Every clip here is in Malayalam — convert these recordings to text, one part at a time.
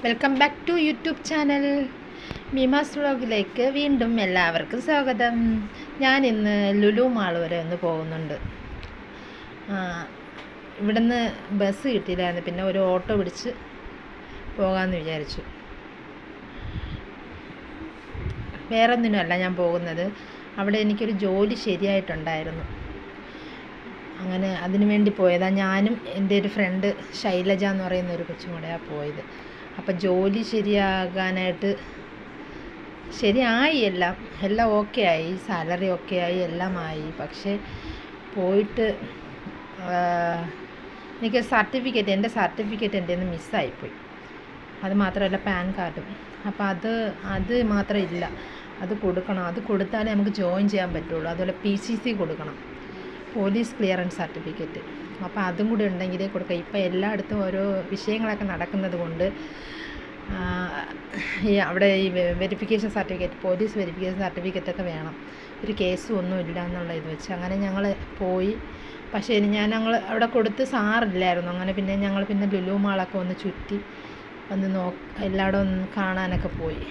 Welcome back to YouTube channel മീമാസ് വ്ളോഗിലേക്ക് വീണ്ടും എല്ലാവർക്കും സ്വാഗതം. ഞാൻ ഇന്ന് ലുലു മാൾ വരെ ഒന്ന് പോകുന്നുണ്ട്. ഇവിടുന്ന് ബസ് കിട്ടിയില്ലായിരുന്നു, പിന്നെ ഒരു ഓട്ടോ പിടിച്ച് പോകാമെന്ന് വിചാരിച്ചു. വേറെ ഒന്നിനുമല്ല ഞാൻ പോകുന്നത്, അവിടെ എനിക്കൊരു ജോലി ശരിയായിട്ടുണ്ടായിരുന്നു. അങ്ങനെ അതിനു വേണ്ടി പോയതാണ്. ഞാനും എൻ്റെ ഒരു ഫ്രണ്ട് ശൈലജ എന്ന് പറയുന്ന ഒരു കൊച്ചും കൂടെയാണ് പോയത്. അപ്പം ജോലി ശരിയാകാനായിട്ട് ശരിയായി, എല്ലാം ഓക്കെ ആയി, സാലറി ഓക്കെ ആയി, എല്ലാം ആയി. പക്ഷേ പോയിട്ട് എനിക്ക് എൻ്റെ സർട്ടിഫിക്കറ്റ് എൻ്റെ നിന്ന് മിസ്സായിപ്പോയി. അത് മാത്രമല്ല പാൻ കാർഡും. അപ്പോൾ അത് മാത്രം ഇല്ല, അത് കൊടുക്കണം. അത് കൊടുത്താലേ നമുക്ക് ജോയിൻ ചെയ്യാൻ പറ്റുള്ളൂ. അതുപോലെ PCC കൊടുക്കണം, പോലീസ് ക്ലിയറൻസ് സർട്ടിഫിക്കറ്റ്. അപ്പോൾ അതും കൂടി ഉണ്ടെങ്കിലേ കൊടുക്കാം. ഇപ്പോൾ എല്ലായിടത്തും ഓരോ വിഷയങ്ങളൊക്കെ നടക്കുന്നത് കൊണ്ട് അവിടെ ഈ വെരിഫിക്കേഷൻ സർട്ടിഫിക്കറ്റ്, പോലീസ് വെരിഫിക്കേഷൻ സർട്ടിഫിക്കറ്റൊക്കെ വേണം. ഒരു കേസും ഒന്നും ഇല്ല എന്നുള്ള ഇത് വെച്ച് അങ്ങനെ ഞങ്ങൾ പോയി. പക്ഷേ ഞങ്ങൾ അവിടെ കൊടുത്ത് സാറില്ലായിരുന്നു. അങ്ങനെ പിന്നെ ഞങ്ങൾ ലുലു മാളൊക്കെ ഒന്ന് ചുറ്റി ഒന്ന് എല്ലായിടും ഒന്ന് കാണാനൊക്കെ പോയി.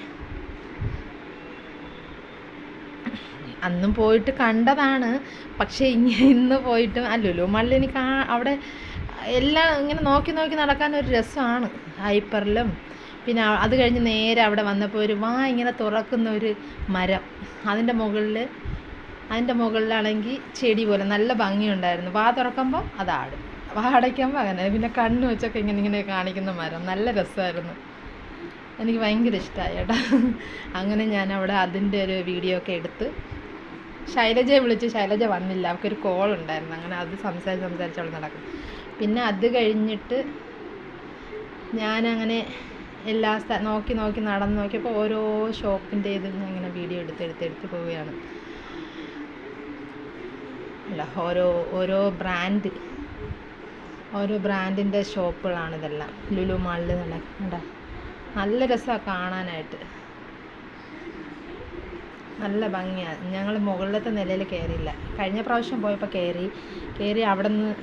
അന്നും പോയിട്ട് കണ്ടതാണ്, പക്ഷേ ഇന്ന് പോയിട്ട് ലുലു മാളിൽ എനിക്ക് അവിടെ എല്ലാം ഇങ്ങനെ നോക്കി നടക്കാനൊരു രസമാണ്. ഹൈപ്പറിലും പിന്നെ അത് കഴിഞ്ഞ് നേരെ അവിടെ വന്നപ്പോൾ ഇങ്ങനെ തുറക്കുന്ന ഒരു മരം, അതിൻ്റെ മുകളിലാണെങ്കിൽ ചെടി പോലെ നല്ല ഭംഗിയുണ്ടായിരുന്നു. തുറക്കുമ്പോൾ അതാടും, അടയ്ക്കുമ്പോൾ അങ്ങനെ, പിന്നെ കണ്ണ് വെച്ചൊക്കെ ഇങ്ങനെ കാണിക്കുന്ന മരം, നല്ല രസമായിരുന്നു. എനിക്ക് ഭയങ്കര ഇഷ്ടമായി കേട്ടോ. അങ്ങനെ ഞാൻ അവിടെ അതിൻ്റെ ഒരു വീഡിയോ ഒക്കെ എടുത്ത് ശൈലജയെ വിളിച്ച്. ശൈലജ വന്നില്ല, അവൾക്കൊരു കോൾ ഉണ്ടായിരുന്നു. അങ്ങനെ അത് സംസാരിച്ച് അവൾ നടക്കും. പിന്നെ അത് കഴിഞ്ഞിട്ട് ഞാനങ്ങനെ എല്ലാ നോക്കി നടന്ന് നോക്കിയപ്പോൾ ഓരോ ഷോപ്പിൻ്റെ ഇത് അങ്ങനെ വീഡിയോ എടുത്ത് പോവുകയാണ്. അല്ല, ഓരോ ബ്രാൻഡിൻ്റെ ഷോപ്പുകളാണ് ഇതെല്ലാം. ലുലു മാളിൽ നല്ല രസമാണ് കാണാനായിട്ട്, നല്ല ഭംഗിയാണ്. ഞങ്ങൾ മുകളിലത്തെ നിലയിൽ കയറിയില്ല. കഴിഞ്ഞ പ്രാവശ്യം പോയപ്പോൾ കയറി അവിടെ നിന്ന്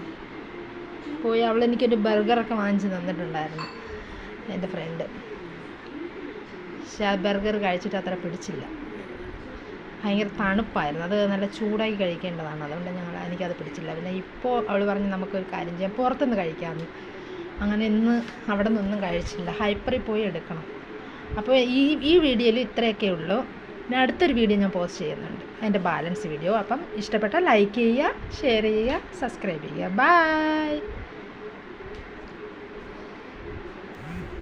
പോയി. അവളെനിക്കൊരു ബർഗറൊക്കെ വാങ്ങിച്ച് തന്നിട്ടുണ്ടായിരുന്നു, എൻ്റെ ഫ്രണ്ട്. പക്ഷേ ആ ബർഗർ കഴിച്ചിട്ട് അത്ര പിടിച്ചില്ല, ഭയങ്കര തണുപ്പായിരുന്നു. അത് നല്ല ചൂടാക്കി കഴിക്കേണ്ടതാണ്, അതുകൊണ്ട് എനിക്കത് പിടിച്ചില്ല. പിന്നെ ഇപ്പോൾ അവൾ പറഞ്ഞ് നമുക്കൊരു കാര്യം ചെയ്യാം, പുറത്തുനിന്ന് കഴിക്കാമെന്ന്. അങ്ങനെ ഇന്ന് അവിടെ നിന്നൊന്നും കഴിച്ചില്ല, ഹൈപ്പറിൽ പോയി എടുക്കണം. അപ്പോൾ ഈ വീഡിയോയിൽ ഇത്രയൊക്കെ ഉള്ളൂ. പിന്നെ അടുത്തൊരു വീഡിയോ ഞാൻ പോസ്റ്റ് ചെയ്യുന്നുണ്ട്, അതിൻ്റെ ബാലൻസ് വീഡിയോ. അപ്പം ഇഷ്ടപ്പെട്ടാൽ ലൈക്ക് ചെയ്യുക, ഷെയർ ചെയ്യുക, സബ്സ്ക്രൈബ് ചെയ്യുക. ബൈ.